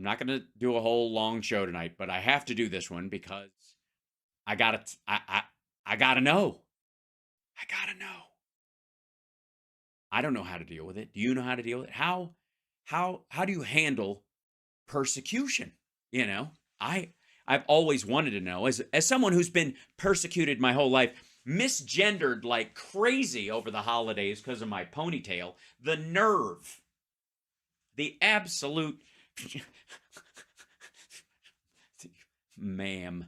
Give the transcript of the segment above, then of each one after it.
I'm not going to do a whole long show tonight, but I have to do this one because I got to I got to know. I got to know. I don't know how to deal with it. Do you know how to deal with it? How do you handle persecution? You know, I've always wanted to know, as someone who's been persecuted my whole life, misgendered like crazy over the holidays because of my ponytail, the nerve, the absolute ma'am.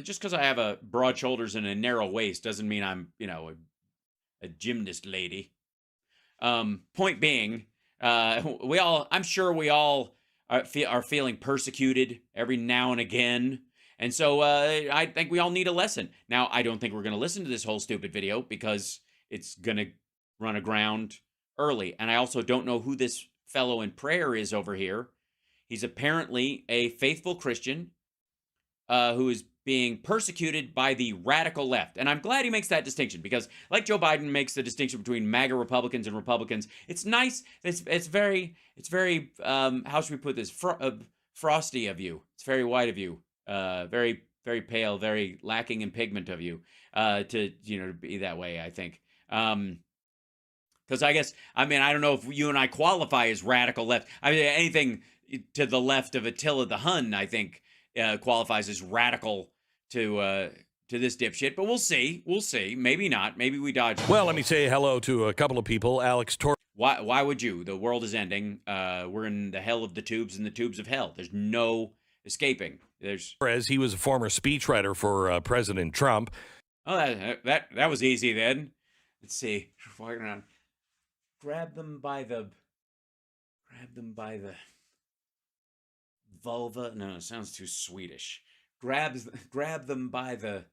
Just because I have a broad shoulders and a narrow waist doesn't mean I'm, a gymnast lady. Point being, I'm sure we all are feeling persecuted every now and again. And so I think we all need a lesson. Now, I don't think we're going to listen to this whole stupid video because it's going to run aground early. And I also don't know who this fellow in prayer is over here. He's apparently a faithful Christian who is being persecuted by the radical left. And I'm glad he makes that distinction because, like Joe Biden makes the distinction between MAGA Republicans and Republicans, it's nice. It's very how should we put this? Frosty of you. It's very white of you. Very, very pale, very lacking in pigment of you to be that way, I think. Because I don't know if you and I qualify as radical left. I mean, anything to the left of Attila the Hun, I think, qualifies as radical to this dipshit. But we'll see. We'll see. Maybe not. Maybe we dodge. Well, let me say hello to a couple of people. Alex Tor. Why would you? The world is ending. We're in the hell of the tubes and the tubes of hell. There's no escaping. He was a former speechwriter for President Trump. Oh, that was easy then. Let's see. Grab them by the vulva. No, it sounds too Swedish. Grab them by the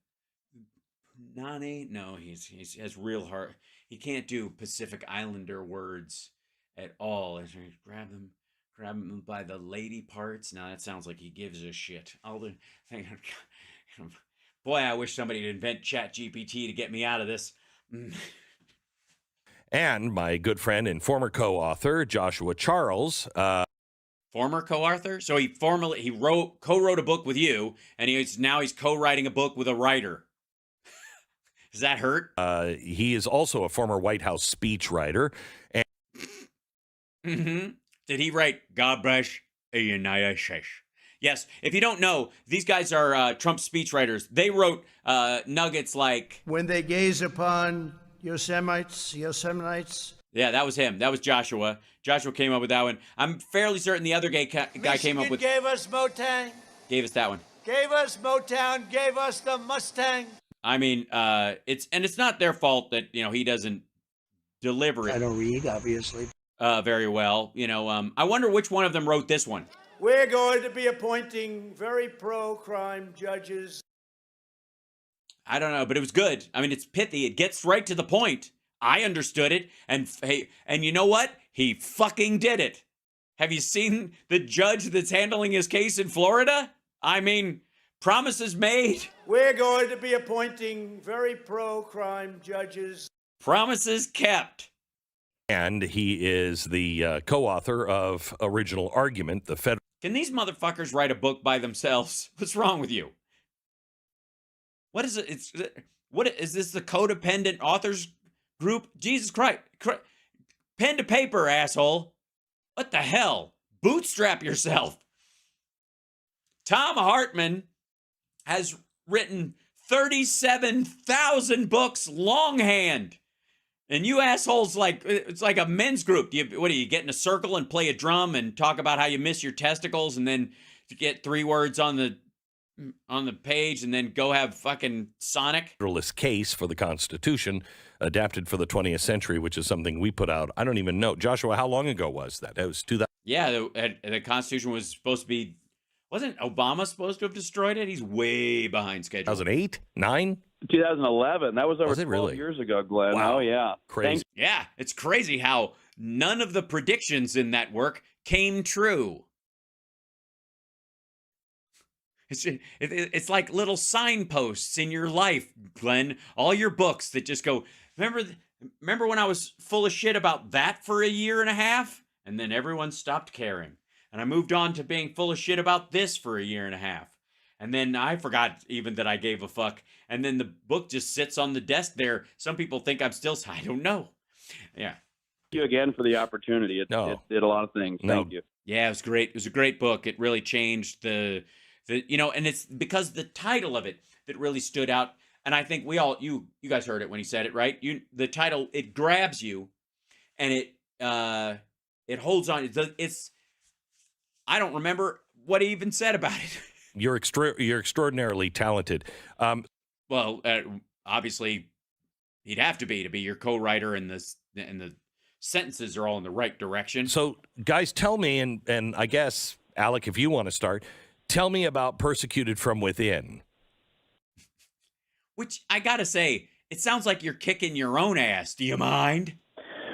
nani. No, he has real heart. He can't do Pacific Islander words at all. Grab them by the lady parts. Now that sounds like he gives a shit. Boy, I wish somebody would invent ChatGPT to get me out of this. And my good friend and former co-author Joshua Charles. Former co-author? So he co-wrote a book with you, and he's co-writing a book with a writer. Does that hurt? He is also a former White House speechwriter. Mm-hmm. Did he write God bless the United States? Yes. If you don't know, these guys are Trump speechwriters. They wrote nuggets like, when they gaze upon Yosemite. Yeah, that was him. That was Joshua. Joshua came up with that one. I'm fairly certain the other guy came up with... gave us Motown. Gave us that one. Gave us Motown. Gave us the Mustang. I mean, it's not their fault that, he doesn't deliver it. I don't read, obviously. Very well. I wonder which one of them wrote this one. We're going to be appointing very pro-crime judges. I don't know, but it was good. I mean, it's pithy. It gets right to the point. I understood it. And you know what? He fucking did it. Have you seen the judge that's handling his case in Florida? I mean, promises made. We're going to be appointing very pro-crime judges. Promises kept. And he is the co-author of Original Argument, the federal... Can these motherfuckers write a book by themselves? What's wrong with you? What is it? What is this, the codependent authors group? Jesus Christ. Pen to paper, asshole. What the hell? Bootstrap yourself. Tom Hartman has written 37,000 books longhand. And you assholes, it's like a men's group. Do you get in a circle and play a drum and talk about how you miss your testicles and then get 3 words on the page and then go have fucking Sonic? Federalist case for the Constitution, adapted for the 20th century, which is something we put out. I don't even know. Joshua, how long ago was that? It was 2000. Yeah, the Constitution was supposed to be... Wasn't Obama supposed to have destroyed it? He's way behind schedule. 2008? 9? 2011. That was over 12 really? years ago, Glenn. Wow. Oh, yeah. Crazy. Thanks. Yeah, it's crazy how none of the predictions in that work came true. It's like little signposts in your life, Glenn. All your books that just go, remember when I was full of shit about that for a year and a half? And then everyone stopped caring. And I moved on to being full of shit about this for a year and a half. And then I forgot even that I gave a fuck. And then the book just sits on the desk there. Some people think I'm still, I don't know. Yeah. Thank you again for the opportunity. It did a lot of things. Thank you. Yeah, it was great. It was a great book. It really changed the and it's because the title of it that really stood out. And I think we all, you guys heard it when he said it, right? The title, it grabs you, and it holds on. It's I don't remember what he even said about it. You're extraordinarily talented. Well, obviously, he'd have to be your co-writer, and the sentences are all in the right direction. So, guys, tell me, and I guess, Alec, if you want to start, tell me about Persecuted from Within. Which, I gotta say, it sounds like you're kicking your own ass. Do you mind?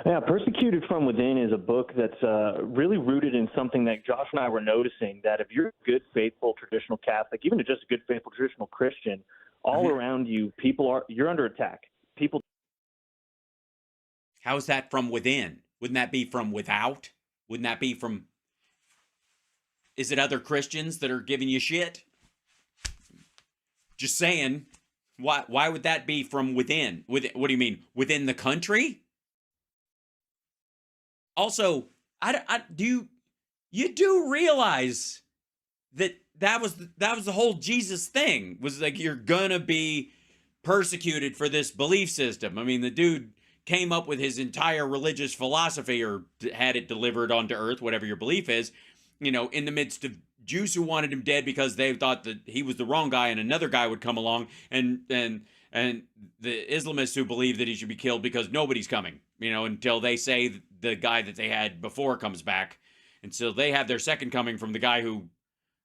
Yeah, Persecuted from Within is a book that's really rooted in something that Josh and I were noticing, that if you're a good, faithful, traditional Catholic, even just a good, faithful, traditional Christian, all around you, you're under attack. People. How is that from within? Wouldn't that be from without? Wouldn't that be from... Is it other Christians that are giving you shit? Just saying. Why would that be from within? What do you mean? Within the country? Also, you do realize that was the whole Jesus thing, was like, you're gonna be persecuted for this belief system. I mean, the dude came up with his entire religious philosophy, or had it delivered onto earth, whatever your belief is, in the midst of Jews who wanted him dead because they thought that he was the wrong guy, and another guy would come along, and the Islamists who believe that he should be killed because nobody's coming, until they say the guy that they had before comes back. And so they have their second coming from the guy who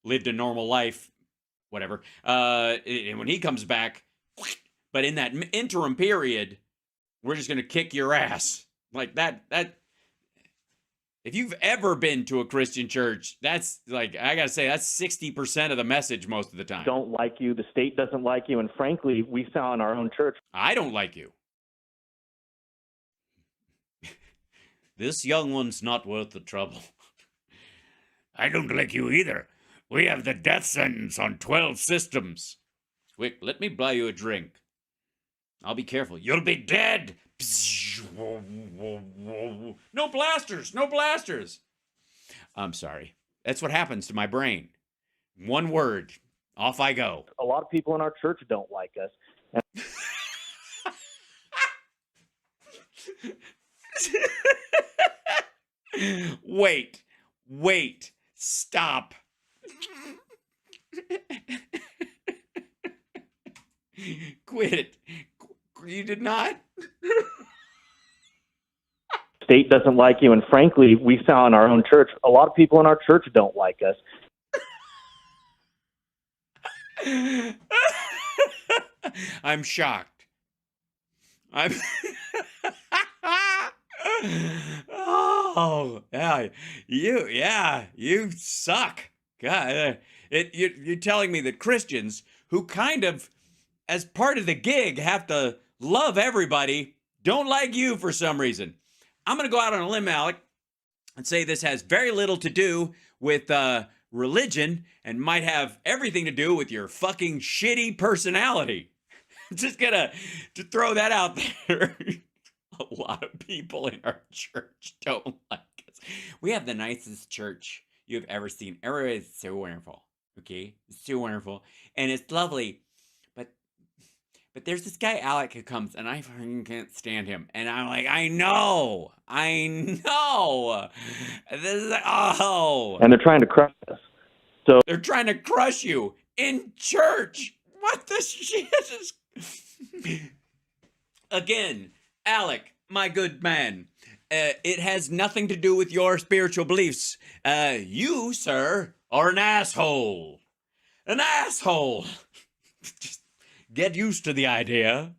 lived a normal life, whatever. And when he comes back, but in that interim period, we're just going to kick your ass. Like that. If you've ever been to a Christian church, that's like, I got to say, that's 60% of the message most of the time. Don't like you. The state doesn't like you. And frankly, we saw in our own church. I don't like you. This young one's not worth the trouble. I don't like you either. We have the death sentence on 12 systems. Quick, let me buy you a drink. I'll be careful. You'll be dead. No blasters. No blasters. I'm sorry. That's what happens to my brain. One word. Off I go. A lot of people in our church don't like us. Wait. Stop. Quit it. You did not? State doesn't like you, and frankly, we saw in our own church, a lot of people in our church don't like us. I'm shocked. Oh, yeah, you suck. God, you're telling me that Christians who kind of, as part of the gig, have to love everybody, don't like you for some reason. I'm going to go out on a limb, Alec, and say this has very little to do with religion and might have everything to do with your fucking shitty personality. Just gonna to throw that out there. A lot of people in our church don't like us. We have the nicest church you've ever seen. Everybody's so wonderful. Okay? It's so wonderful. And it's lovely. But there's this guy, Alec, who comes, and I fucking can't stand him. And I'm like, I know. This is like, oh. And they're trying to crush us. So they're trying to crush you in church. What the shit is... Again, Alec, my good man, it has nothing to do with your spiritual beliefs. You, sir, are an asshole. An asshole. Just get used to the idea.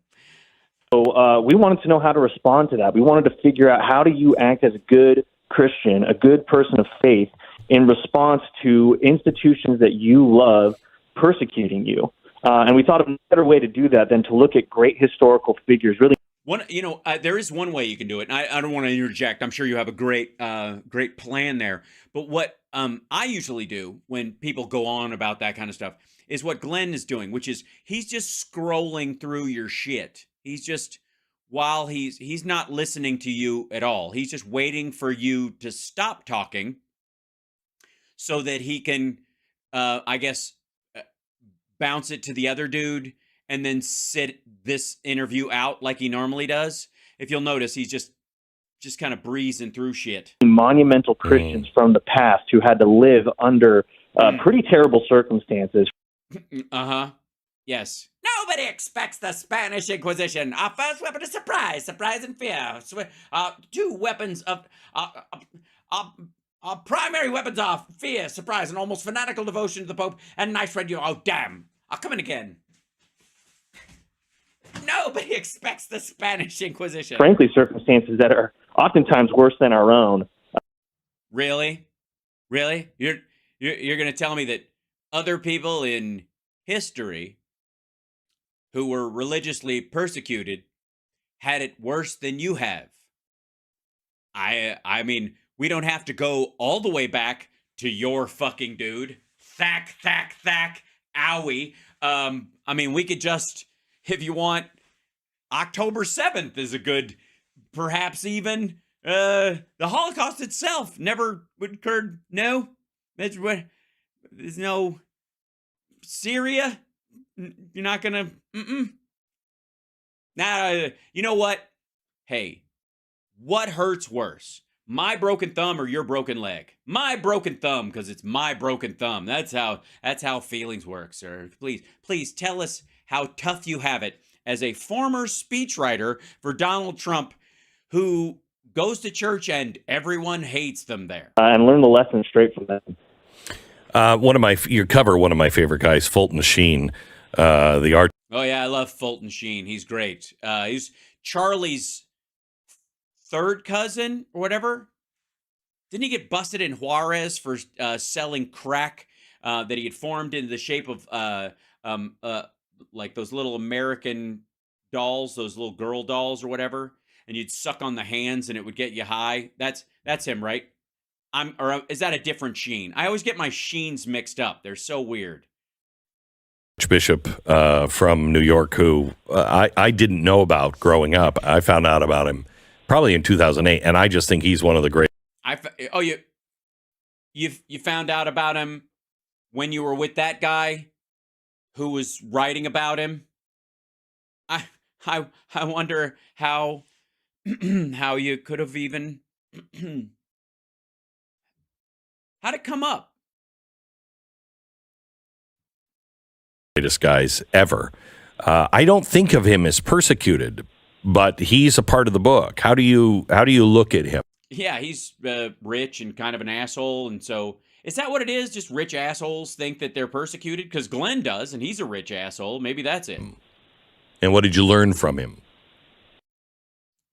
So we wanted to know how to respond to that. We wanted to figure out, how do you act as a good Christian, a good person of faith, in response to institutions that you love persecuting you. And we thought of a better way to do that than to look at great historical figures, really There is one way you can do it. And I don't want to interject. I'm sure you have a great plan there. But what I usually do when people go on about that kind of stuff is what Glenn is doing, which is he's just scrolling through your shit. He's just while he's not listening to you at all. He's just waiting for you to stop talking so that he can, I guess, bounce it to the other dude and then sit this interview out like he normally does. If you'll notice, he's just kind of breezing through shit. Monumental Christians from the past who had to live under pretty terrible circumstances. Uh-huh. Yes. Nobody expects the Spanish Inquisition. Our first weapon is surprise and fear. Two weapons of... our primary weapons are fear, surprise, and almost fanatical devotion to the Pope, and nice red you. Oh, damn. I'll come in again. Nobody expects the Spanish Inquisition. Frankly, circumstances that are oftentimes worse than our own. Really? Really? You're going to tell me that other people in history who were religiously persecuted had it worse than you have? I mean, we don't have to go all the way back to your fucking dude. Thack, owie. I mean, we could just, if you want, October 7th is a good, perhaps even, the Holocaust itself never would occur. No, there's no Syria. You're not gonna, Now, you know what? Hey, what hurts worse? My broken thumb or your broken leg? My broken thumb, because it's my broken thumb. That's how feelings work, sir. Please tell us how tough you have it as a former speechwriter for Donald Trump who goes to church and everyone hates them there. And learn the lesson straight from them. You cover one of my favorite guys, Fulton Sheen, the art. Oh yeah, I love Fulton Sheen. He's great. He's Charlie's third cousin or whatever. Didn't he get busted in Juarez for selling crack that he had formed in the shape of like those little American dolls, those little girl dolls or whatever, and you'd suck on the hands and it would get you high? That's him, right? Or is that a different Sheen? I always get my Sheens mixed up. They're so weird. Bishop from New York, who I didn't know about growing up. I found out about him probably in 2008, and I just think he's one of the great. You found out about him when you were with that guy who was writing about him? I wonder how how you could have even how'd it come up? Greatest guys ever. I don't think of him as persecuted, but he's a part of the book. How do you look at him? Yeah, he's rich and kind of an asshole, and so is that what it is? Just rich assholes think that they're persecuted? Because Glenn does, and he's a rich asshole. Maybe that's it. And what did you learn from him?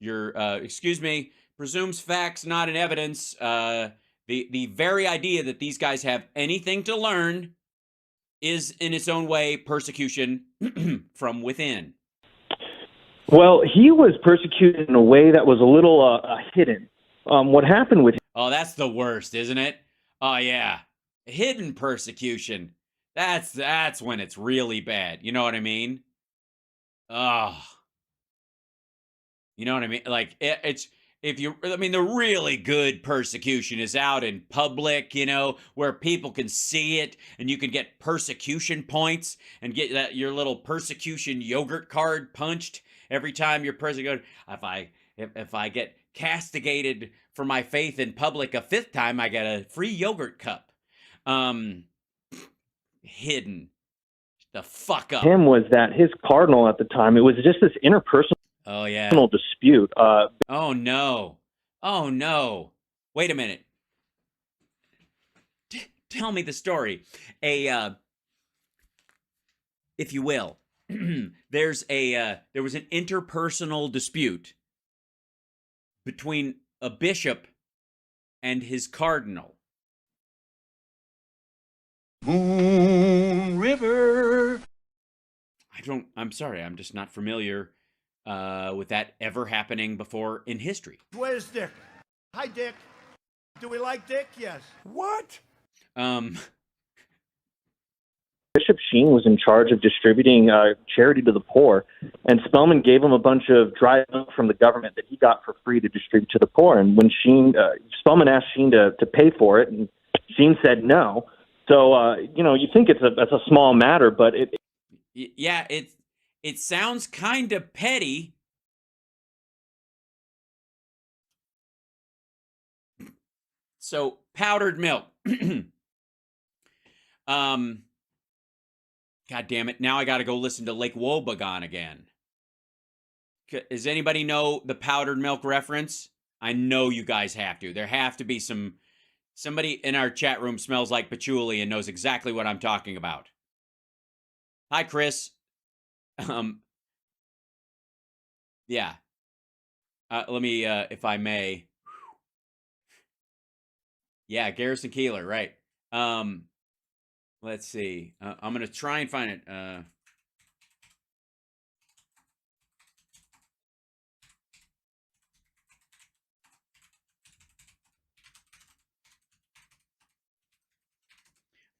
Your excuse me, presumes facts, not in evidence. The very idea that these guys have anything to learn is in its own way persecution from within. Well, he was persecuted in a way that was a little hidden. What happened with him? Oh, that's the worst, isn't it? Oh yeah, hidden persecution. That's when it's really bad. You know what I mean? Oh, you know what I mean? Like it's. The really good persecution is out in public, where people can see it and you can get persecution points and get your little persecution yogurt card punched every time you're persecuted. If I get castigated for my faith in public a fifth time, I get a free yogurt cup. Hidden the fuck up. Him was that his cardinal at the time, it was just this interpersonal dispute. Oh no. Wait a minute. Tell me the story. If you will, there was an interpersonal dispute between a bishop and his cardinal. Moon River. I'm sorry, I'm just not familiar with that ever happening before in history. Where's Dick? Hi, Dick. Do we like Dick? Yes. What? Bishop Sheen was in charge of distributing charity to the poor, and Spellman gave him a bunch of dry milk from the government that he got for free to distribute to the poor. And when Spellman asked Sheen to pay for it, and Sheen said no. So you think it's a small matter, but it sounds kind of petty. So powdered milk. God damn it. Now I got to go listen to Lake Wobegon again. Does anybody know the powdered milk reference? I know you guys have to. There have to be somebody in our chat room smells like patchouli and knows exactly what I'm talking about. Hi, Chris. Yeah. Let me, if I may. Yeah, Garrison Keillor, right. Let's see. I'm going to try and find it.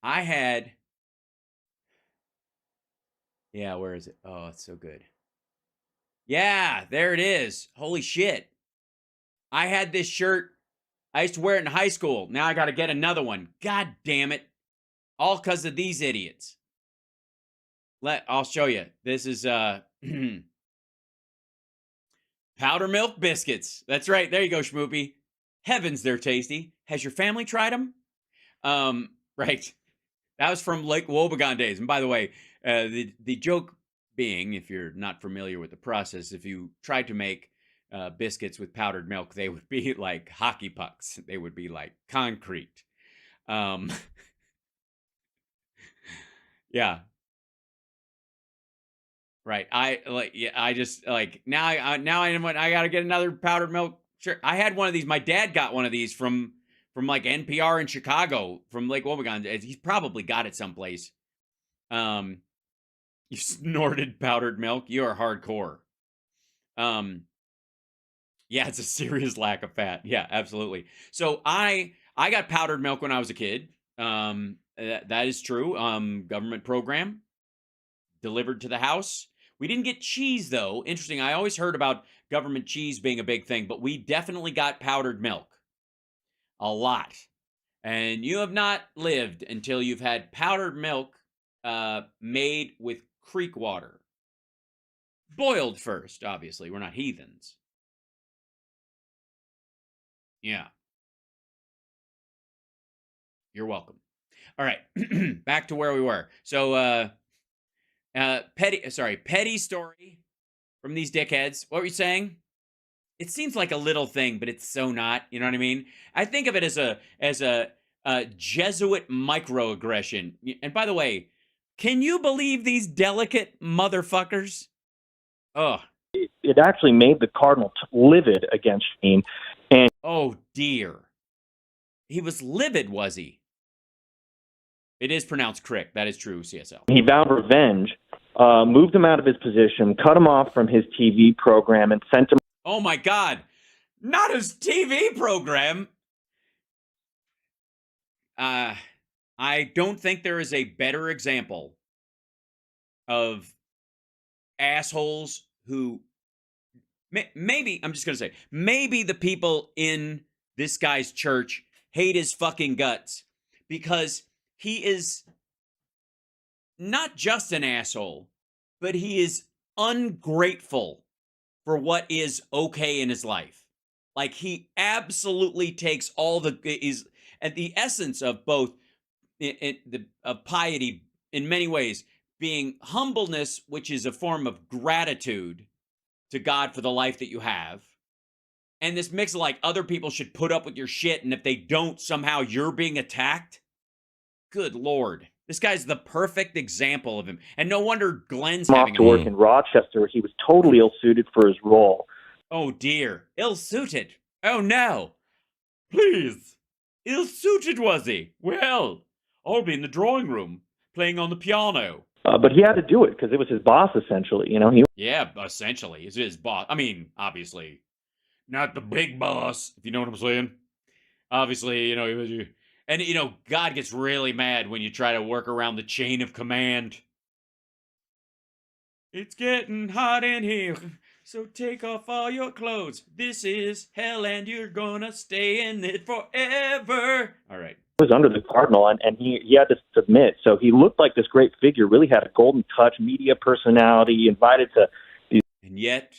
I had... Yeah, where is it? Oh, it's so good. Yeah, there it is. Holy shit. I had this shirt. I used to wear it in high school. Now I got to get another one. God damn it. All because of these idiots. I'll show you. This is powder milk biscuits. That's right. There you go, Schmoopy. Heavens, they're tasty. Has your family tried them? Right. That was from Lake Wobegon days. And by the way, the joke being, if you're not familiar with the process, if you tried to make biscuits with powdered milk, they would be like hockey pucks. They would be like concrete. Yeah. Right. I just like now I got to get another powdered milk. Sure. I had one of these. My dad got one of these from like NPR in Chicago from Lake Wobegon. He's probably got it someplace. You snorted powdered milk. You are hardcore. Yeah, it's a serious lack of fat. Yeah, absolutely. So I got powdered milk when I was a kid. That is true. Government program delivered to the house. We didn't get cheese though. Interesting. I always heard about government cheese being a big thing, but we definitely got powdered milk. A lot. And you have not lived until you've had powdered milk made with creek water. Boiled first, obviously. We're not heathens. Yeah. You're welcome. All right. Back to where we were. So, petty story from these dickheads. What were you saying? It seems like a little thing, but it's so not. You know what I mean? I think of it as a Jesuit microaggression. And by the way, can you believe these delicate motherfuckers? Oh. It actually made the Cardinal livid against Sheen. And oh dear, he was livid, was he? It is pronounced crick. That is true, CSL. He vowed revenge, moved him out of his position, cut him off from his TV program, and sent him. Oh my God, not his TV program. I don't think there is a better example of assholes who maybe, I'm just going to say, maybe the people in this guy's church hate his fucking guts because he is not just an asshole, but he is ungrateful for what is okay in his life. Like he absolutely takes all is at the essence of both of piety in many ways being humbleness, which is a form of gratitude to God for the life that you have. And this mix of like other people should put up with your shit. And if they don't, somehow you're being attacked. Good Lord. This guy's the perfect example of him. And no wonder Glenn's having to work in Rochester, where he was totally ill-suited for his role. Oh, dear. Ill-suited. Oh, no. Please. Ill-suited, was he? Well, I'll be in the drawing room, playing on the piano. but he had to do it because it was his boss, essentially. Yeah, essentially, it's his boss. I mean, obviously, not the big boss, if you know what I'm saying. Obviously, he was, and God gets really mad when you try to work around the chain of command. It's getting hot in here, so take off all your clothes. This is hell, and you're gonna stay in it forever. All right. He was under the cardinal, and he had to submit. So he looked like this great figure, really had a golden touch, media personality, invited to these. And yet,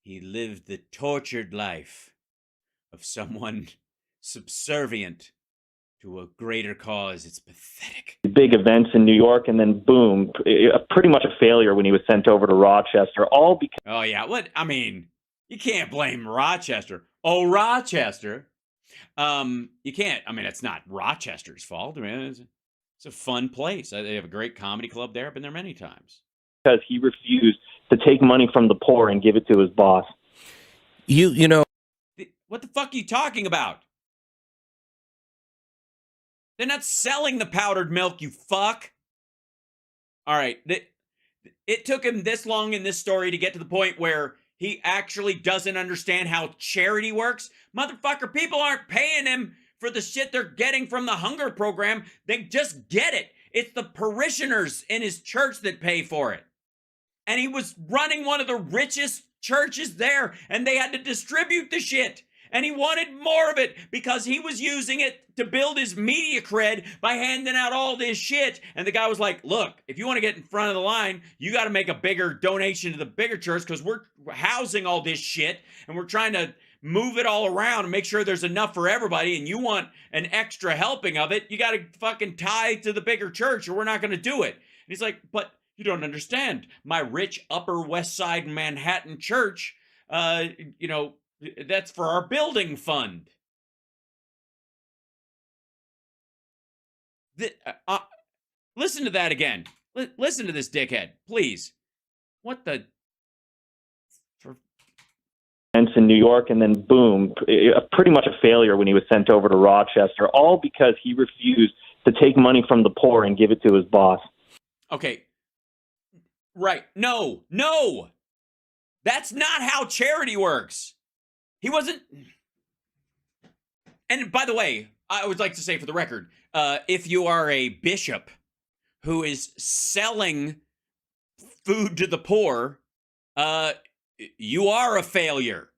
he lived the tortured life of someone subservient to a greater cause. It's pathetic. Big events in New York, and then boom, pretty much a failure when he was sent over to Rochester, all because... Oh, yeah. What? I mean, you can't blame Rochester. Oh, Rochester. You can't. I mean, it's not Rochester's fault. I mean, it's a fun place. They have a great comedy club there. I've been there many times. Because he refused to take money from the poor and give it to his boss. You know... What the fuck are you talking about? They're not selling the powdered milk, you fuck. All right. It took him this long in this story to get to the point where he actually doesn't understand how charity works. Motherfucker, people aren't paying him for the shit they're getting from the hunger program. They just get it. It's the parishioners in his church that pay for it. And he was running one of the richest churches there, and they had to distribute the shit. And he wanted more of it because he was using it to build his media cred by handing out all this shit. And the guy was like, look, if you want to get in front of the line, you got to make a bigger donation to the bigger church because we're housing all this shit and we're trying to move it all around and make sure there's enough for everybody. And you want an extra helping of it, you got to fucking tie to the bigger church or we're not going to do it. And he's like, but you don't understand. My rich Upper West Side Manhattan church, that's for our building fund. Listen to that again. Listen to this dickhead, please. What the? In New York, and then boom, pretty much a failure when he was sent over to Rochester, all because he refused to take money from the poor and give it to his boss. Okay. Right. No. That's not how charity works. He wasn't. And by the way, I would like to say for the record, if you are a bishop who is selling food to the poor, you are a failure.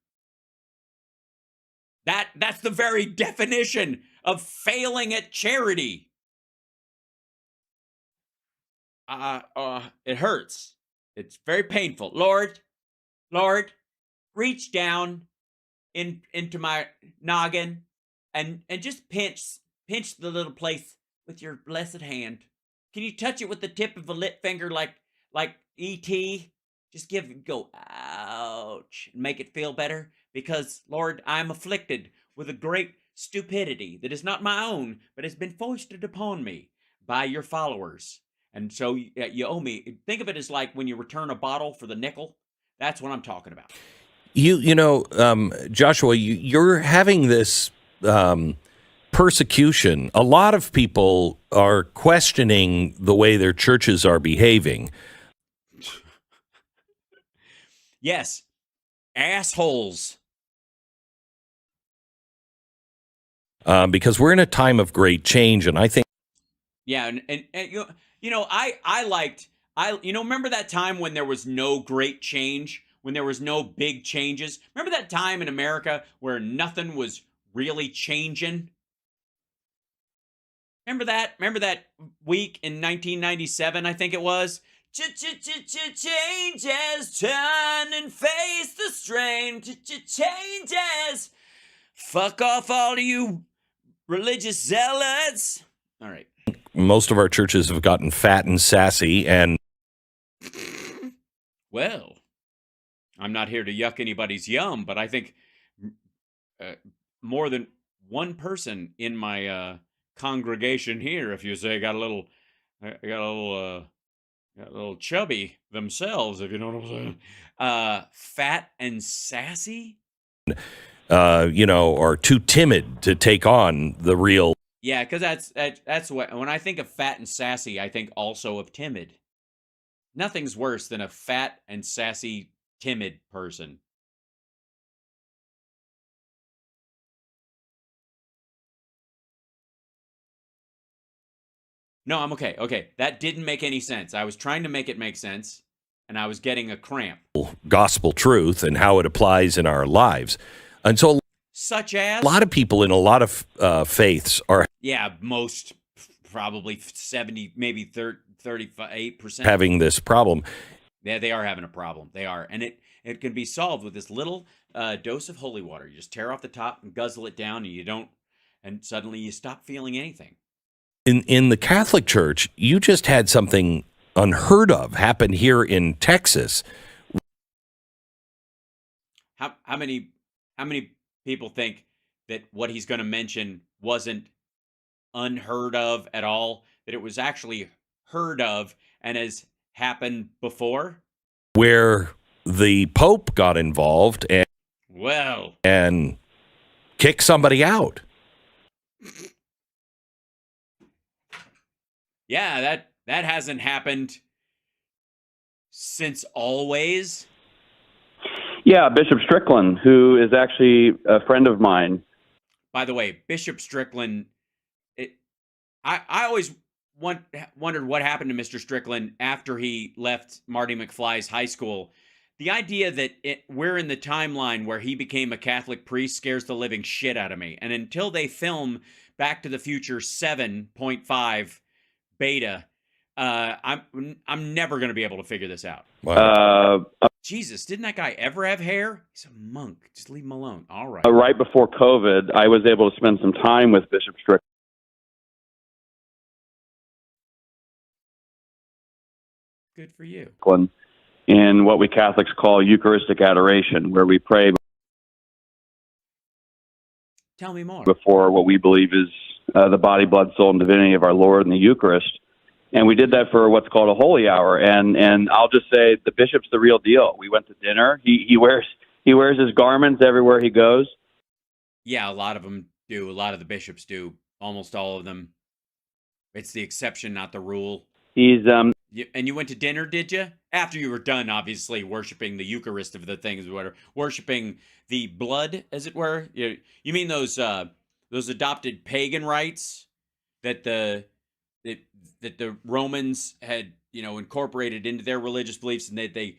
That's the very definition of failing at charity. It hurts. It's very painful. Lord, reach down into my noggin and just pinch the little place with your blessed hand. Can you touch it with the tip of a lit finger like E.T.? Just go, ouch, and make it feel better. Because, Lord, I'm afflicted with a great stupidity that is not my own, but has been foisted upon me by your followers. And so you owe me. Think of it as like when you return a bottle for the nickel. That's what I'm talking about. Joshua, you're having this persecution. A lot of people are questioning the way their churches are behaving. Yes. Assholes. Because we're in a time of great change, and I think... Yeah, and remember that time when there was no great change? When there was no big changes? Remember that time in America where nothing was really changing? Remember that? Remember that week in 1997, I think it was? Changes, turn and face the strain. Changes. Fuck off all of you religious zealots. All right. Most of our churches have gotten fat and sassy and... Well, I'm not here to yuck anybody's yum, but I think more than one person in my congregation here, if you say, got a little chubby themselves, if you know what I'm saying. Fat and sassy? Are too timid to take on the real... Yeah, because that's what, when I think of fat and sassy, I think also of timid. Nothing's worse than a fat and sassy, timid person. No, I'm okay. Okay, that didn't make any sense. I was trying to make it make sense, and I was getting a cramp. Gospel truth and how it applies in our lives. And so such as? A lot of people in a lot of faiths are... Yeah, most, probably 70, maybe 38% having this problem. Yeah, they are having a problem. They are. And it can be solved with this little dose of holy water. You just tear off the top and guzzle it down, and suddenly you stop feeling anything. In the Catholic Church, you just had something unheard of happen here in Texas. How many people think that what he's going to mention wasn't unheard of at all, that it was actually heard of and has happened before? Where the Pope got involved and kicked somebody out. Yeah, that hasn't happened since always. Yeah, Bishop Strickland, who is actually a friend of mine. By the way, Bishop Strickland, I always wondered what happened to Mr. Strickland after he left Marty McFly's high school. The idea that we're in the timeline where he became a Catholic priest scares the living shit out of me. And until they film Back to the Future 7.5 beta, I'm never going to be able to figure this out. Wow. Jesus, didn't that guy ever have hair? He's a monk. Just leave him alone. All right. Right before COVID, I was able to spend some time with Bishop Strickland. Good for you. In what we Catholics call Eucharistic adoration, where we pray. Tell me more. Before what we believe is the body, blood, soul, and divinity of our Lord in the Eucharist. And we did that for what's called a holy hour. And I'll just say the bishop's the real deal. We went to dinner. He wears his garments everywhere he goes. Yeah, a lot of them do. A lot of the bishops do. Almost all of them. It's the exception, not the rule. He's and you went to dinner, did you? After you were done, obviously, worshiping the Eucharist of the things, whatever, worshiping the blood, as it were. You mean those adopted pagan rites that the Romans had, incorporated into their religious beliefs, and that they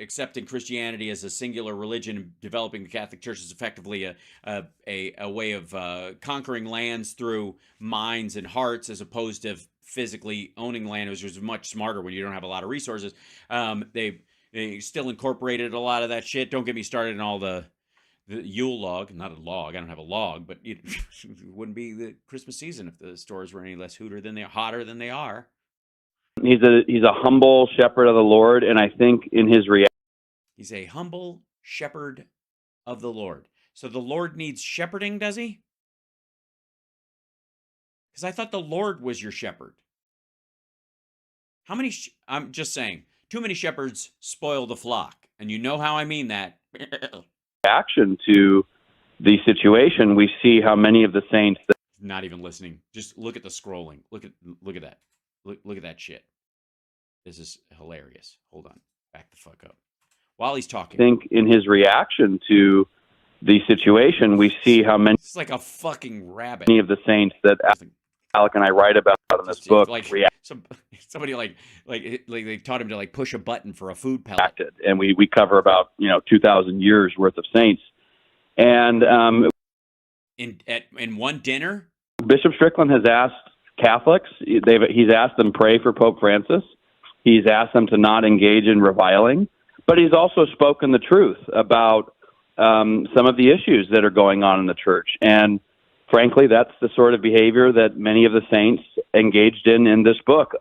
accepting Christianity as a singular religion, developing the Catholic Church as effectively a way of conquering lands through minds and hearts, as opposed to physically owning land, which was much smarter when you don't have a lot of resources. They still incorporated a lot of that shit. Don't get me started on all the Yule log, not a log. I don't have a log, but it wouldn't be the Christmas season if the stores were any less hotter than they are. He's a humble shepherd of the Lord, and I think in his reaction, he's a humble shepherd of the Lord. So the Lord needs shepherding, does he? Because I thought the Lord was your shepherd. How many? I'm just saying, too many shepherds spoil the flock, and you know how I mean that. Reaction to the situation, we see how many of the saints not even listening. Just look at the scrolling. Look at that. Look at that shit. This is hilarious. Hold on. Back the fuck up. While he's talking. I think in his reaction to the situation, we see how many. It's like a fucking rabbit. Many of the saints that Alec and I write about in this book. Somebody like they taught him to push a button for a food pellet. And we cover about 2,000 years worth of saints. And in one dinner, Bishop Strickland has asked Catholics. He's asked them pray for Pope Francis. He's asked them to not engage in reviling, but he's also spoken the truth about some of the issues that are going on in the church. And frankly, that's the sort of behavior that many of the saints engaged in this book.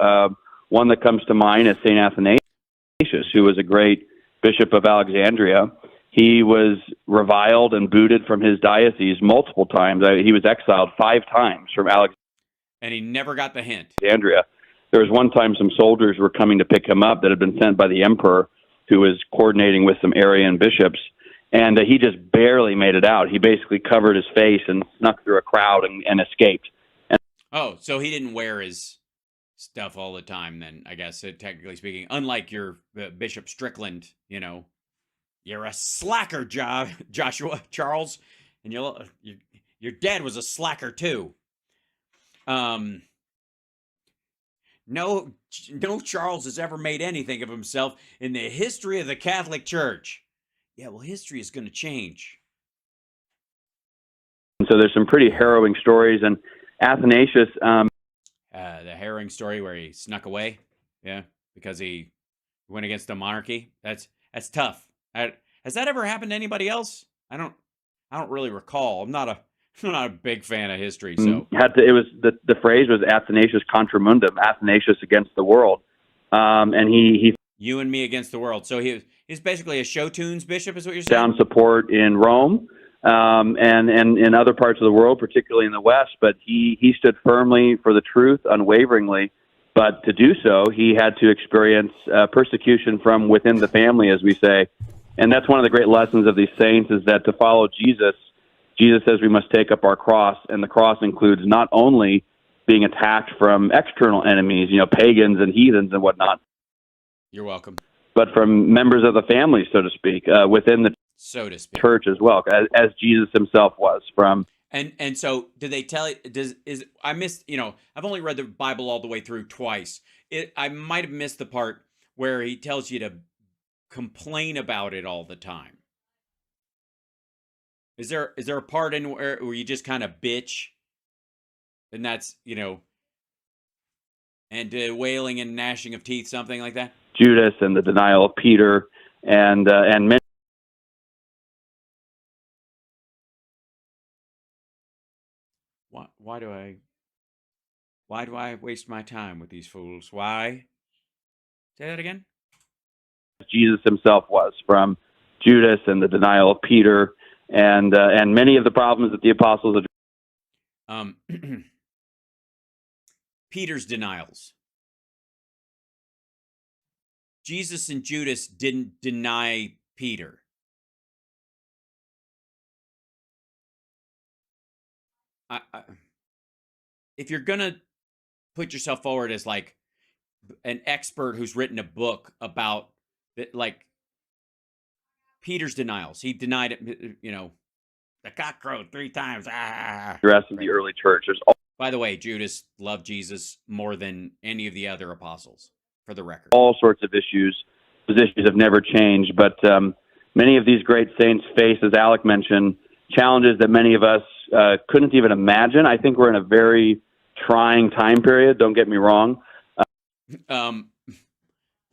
One that comes to mind is St. Athanasius, who was a great bishop of Alexandria. He was reviled and booted from his diocese multiple times. He was exiled 5 times from Alexandria. And he never got the hint. There was one time some soldiers were coming to pick him up that had been sent by the emperor, who was coordinating with some Arian bishops. and he just barely made it out. He basically covered his face and snuck through a crowd and escaped. Oh, so he didn't wear his stuff all the time then, I guess, technically speaking. Unlike your Bishop Strickland, you know. You're a slacker, Joshua Charles, and your dad was a slacker too. No Charles has ever made anything of himself in the history of the Catholic Church. Yeah, well, history is going to change. So there's some pretty harrowing stories, and Athanasius. The harrowing story where he snuck away, yeah, because he went against the monarchy. That's tough. Has that ever happened to anybody else? I don't really recall. I'm not a big fan of history, so It was the phrase was Athanasius contra mundum, Athanasius against the world, and he you and me against the world. So he's basically a show tunes bishop, is what you're saying? Down support in Rome, and in other parts of the world, particularly in the West. But he stood firmly for the truth, unwaveringly. But to do so, he had to experience persecution from within the family, as we say. And that's one of the great lessons of these saints, is that to follow Jesus says we must take up our cross, and the cross includes not only being attacked from external enemies, pagans and heathens and whatnot. You're welcome. But from members of the family, so to speak, within the church as well, as Jesus himself was from. And so, did they tell you? I missed? I've only read the Bible all the way through twice. I might have missed the part where he tells you to complain about it all the time. Is there a part in where you just kind of bitch, and that's and wailing and gnashing of teeth, something like that? Judas and the denial of Peter and many. Why do I waste my time with these fools? Why? Say that again. Jesus himself was from Judas and the denial of Peter and many of the problems that the apostles addressed. Peter's denials. Jesus and Judas didn't deny Peter. If you're gonna put yourself forward as like an expert who's written a book about that, like Peter's denials, he denied it. The cock crowed 3 times. The rest of the early church. By the way, Judas loved Jesus more than any of the other apostles, for the record. All sorts of issues. Positions have never changed, but many of these great saints face, as Alec mentioned, challenges that many of us couldn't even imagine. I think we're in a very trying time period. Don't get me wrong.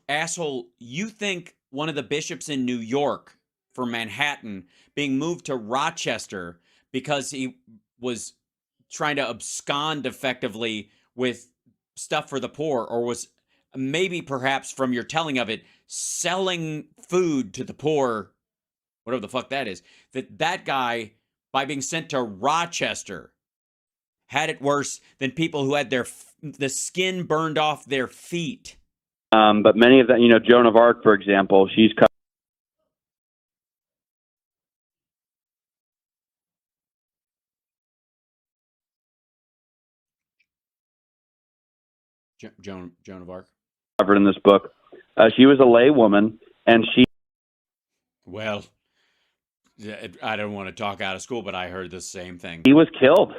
Asshole, you think one of the bishops in New York for Manhattan being moved to Rochester because he was trying to abscond effectively with stuff for the poor, or was maybe perhaps from your telling of it, selling food to the poor, whatever the fuck that is, that guy, by being sent to Rochester, had it worse than people who had the skin burned off their feet. But many of them, Joan of Arc, for example, she's Joan of Arc, covered in this book. She was a lay woman, and she. Well, I don't want to talk out of school, but I heard the same thing. He was killed.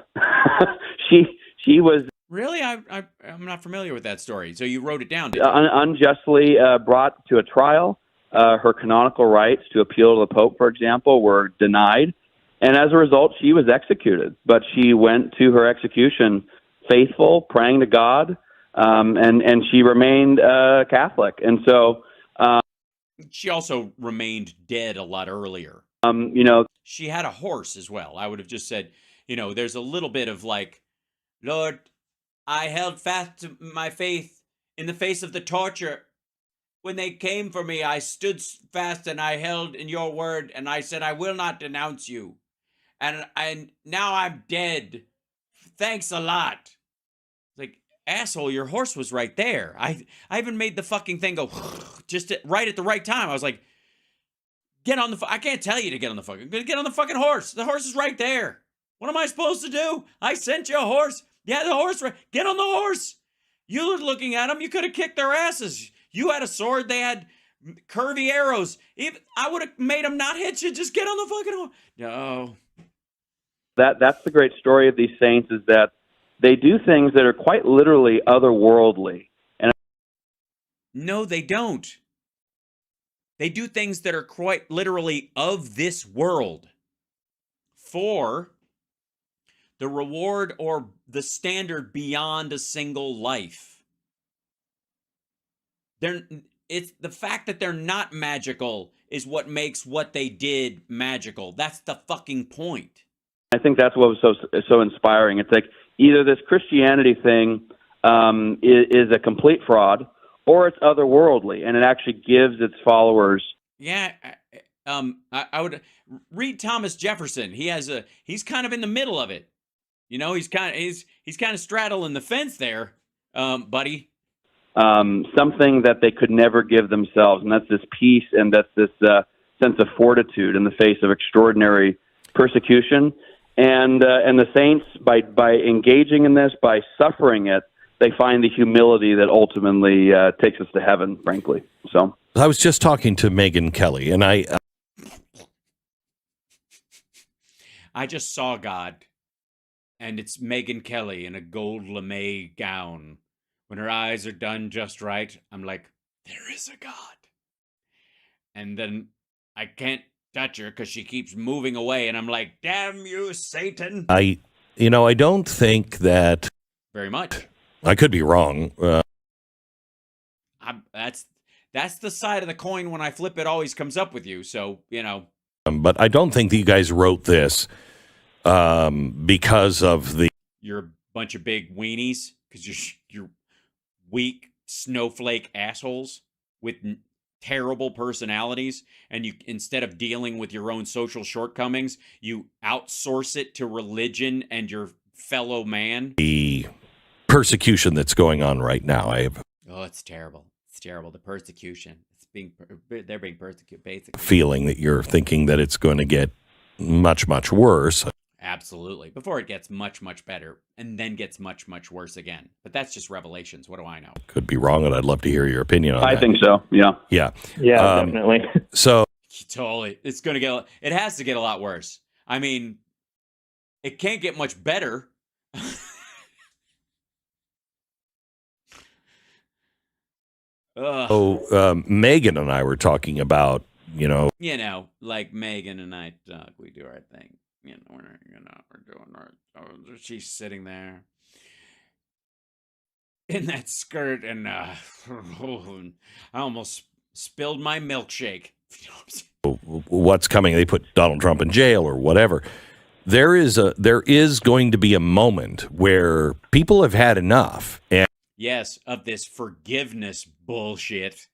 she was. Really? I'm not familiar with that story. So you wrote it down, did you? Unjustly brought to a trial. Her canonical rights to appeal to the Pope, for example, were denied. And as a result, she was executed. But she went to her execution faithful, praying to God, and she remained Catholic. And so... she also remained dead a lot earlier. She had a horse as well. I would have just said, there's a little bit of like, Lord, I held fast to my faith in the face of the torture. When they came for me, I stood fast and I held in your word, and I said, I will not denounce you. And now I'm dead. Thanks a lot. Like, asshole, your horse was right there. I even made the fucking thing go just right at the right time. I was like, Get on the. I can't tell you to get on the fucking. Get on the fucking horse. The horse is right there. What am I supposed to do? I sent you a horse. Yeah, the horse. Get on the horse. You were looking at them. You could have kicked their asses. You had a sword. They had curvy arrows. Even I would have made them not hit you. Just get on the fucking horse. No. That's the great story of these saints, is that they do things that are quite literally otherworldly. And no, they don't. They do things that are quite literally of this world for the reward or the standard beyond a single life. It's the fact that they're not magical is what makes what they did magical. That's the fucking point. I think that's what was so inspiring. It's like either this Christianity thing is a complete fraud, or it's otherworldly, and it actually gives its followers. Yeah, I would read Thomas Jefferson. He's kind of in the middle of it. You know, he's kind of straddling the fence there, buddy. Something that they could never give themselves, and that's this peace, and that's this sense of fortitude in the face of extraordinary persecution. And the saints, by engaging in this, by suffering it, they find the humility that ultimately takes us to heaven, frankly. So I was just talking to Megyn Kelly, and I just saw God, and it's Megyn Kelly in a gold lame gown. When her eyes are done just right, I'm like, there is a God. And then I can't touch her because she keeps moving away, and I'm like, damn you, Satan. I don't think that. Very much. I could be wrong. That's the side of the coin when I flip it always comes up with you. So, you know. But I don't think that you guys wrote this because of the. You're a bunch of big weenies because you're weak snowflake assholes with terrible personalities, and you, instead of dealing with your own social shortcomings, you outsource it to religion and your fellow man. The persecution that's going on right now. Oh, it's terrible. It's terrible. The persecution. They're being persecuted, basically. Feeling that you're thinking that it's going to get much, much worse. Absolutely. Before it gets much, much better, and then gets much, much worse again. But that's just revelations. What do I know? Could be wrong, and I'd love to hear your opinion on that. I think so. Yeah. Yeah. Yeah, definitely. So totally, it's going to get. It has to get a lot worse. I mean, it can't get much better. Megan and I were talking about, like Megan and I talk, we do our thing. We're doing our. She's sitting there in that skirt, and I almost spilled my milkshake. What's coming? They put Donald Trump in jail or whatever. There is going to be a moment where people have had enough. And yes, of this forgiveness bullshit.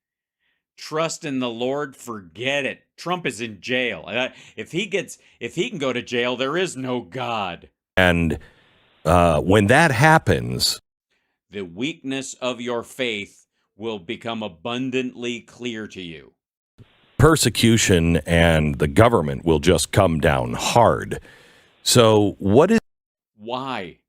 Trust in the Lord, forget it. Trump is in jail. If he can go to jail, there is no God. And when that happens, the weakness of your faith will become abundantly clear to you. Persecution and the government will just come down hard. So why?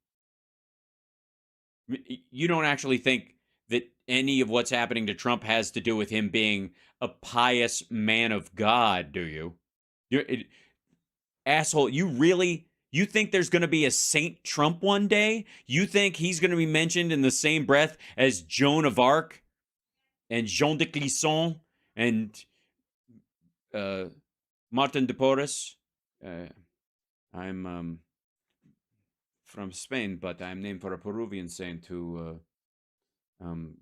You don't actually think that any of what's happening to Trump has to do with him being a pious man of God, do you? Asshole, you think there's going to be a Saint Trump one day? You think he's going to be mentioned in the same breath as Joan of Arc and Jean de Clisson and Martin de Porres? I'm from Spain, but I'm named for a Peruvian saint who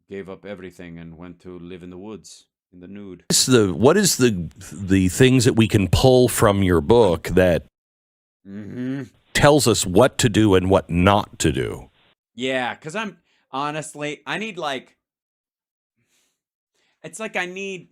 gave up everything and went to live in the woods in the nude. What is the things that we can pull from your book that tells us what to do and what not to do? Yeah, because I need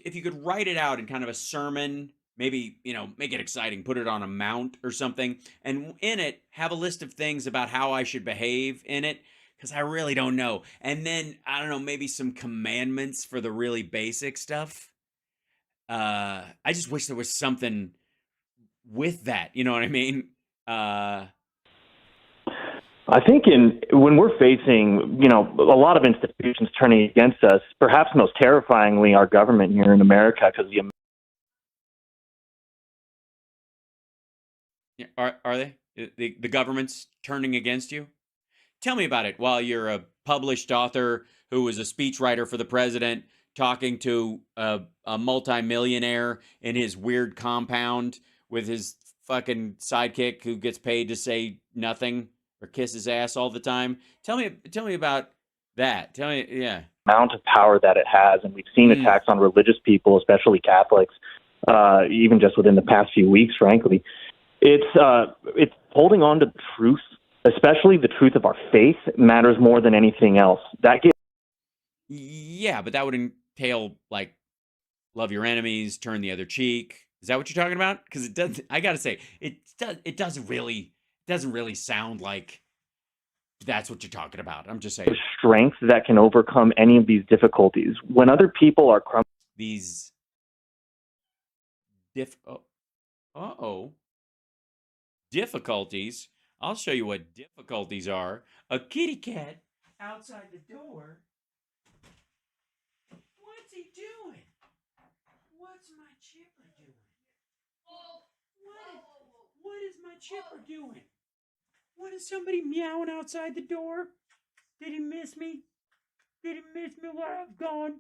if you could write it out in kind of a sermon, maybe, make it exciting, put it on a mount or something, and in it, have a list of things about how I should behave in it, because I really don't know. And then, I don't know, maybe some commandments for the really basic stuff. I just wish there was something with that. You know what I mean? I think when we're facing, a lot of institutions turning against us, perhaps most terrifyingly our government here in America, because Yeah, are they? The government's turning against you? Tell me about it. While you're a published author who was a speechwriter for the president, talking to a multimillionaire in his weird compound with his fucking sidekick who gets paid to say nothing or kiss his ass all the time. Tell me about that. Tell me, yeah. amount of power that it has, and we've seen attacks on religious people, especially Catholics, even just within the past few weeks, frankly. It's holding on to the truth, especially the truth of our faith, matters more than anything else. Yeah, but that would entail like love your enemies, turn the other cheek. Is that what you're talking about? Because it does. I gotta say, it doesn't really sound like that's what you're talking about. I'm just saying. Strength that can overcome any of these difficulties. When other people are These difficulties. I'll show you what difficulties are. A kitty cat outside the door. What's he doing? What's my chipper doing? What is my chipper doing? What is somebody meowing outside the door? Did he miss me? Did he miss me while I've gone?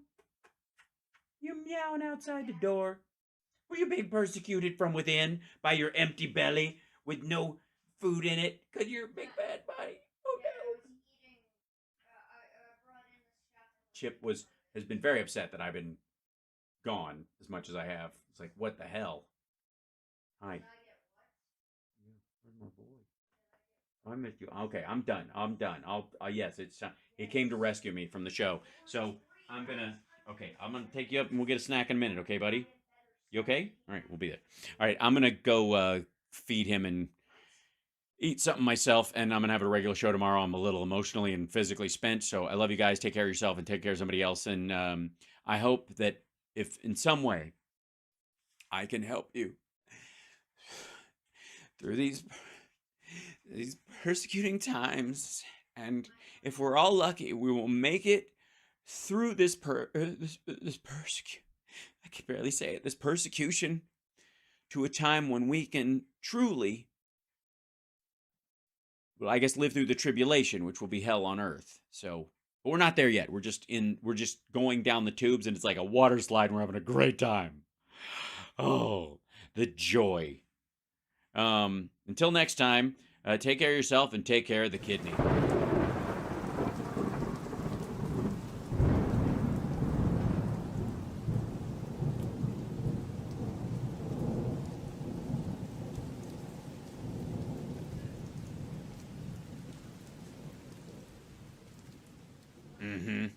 You meowing outside the door. Were you being persecuted from within by your empty belly with no food in it? Because you're a big bad buddy. Oh no. Chip has been very upset that I've been gone as much as I have. It's like, what the hell? Hi. Where's my boy? I missed you. Okay, I'm done. Yes, it came to rescue me from the show. So I'm gonna take you up and we'll get a snack in a minute. Okay, buddy? You okay? All right, we'll be there. All right, I'm gonna go feed him and eat something myself, and I'm gonna have a regular show tomorrow. I'm a little emotionally and physically spent, so I love you guys. Take care of yourself and take care of somebody else. And I hope that if in some way I can help you through these persecuting times, and if we're all lucky, we will make it through this persecution. I can barely say it. This persecution to a time when we can truly, well, I guess, live through the tribulation, which will be hell on earth. So, but we're not there yet. We're just going down the tubes, and it's like a water slide, and we're having a great time. Oh, the joy. Until next time, take care of yourself and take care of the kidney. Mm-hmm.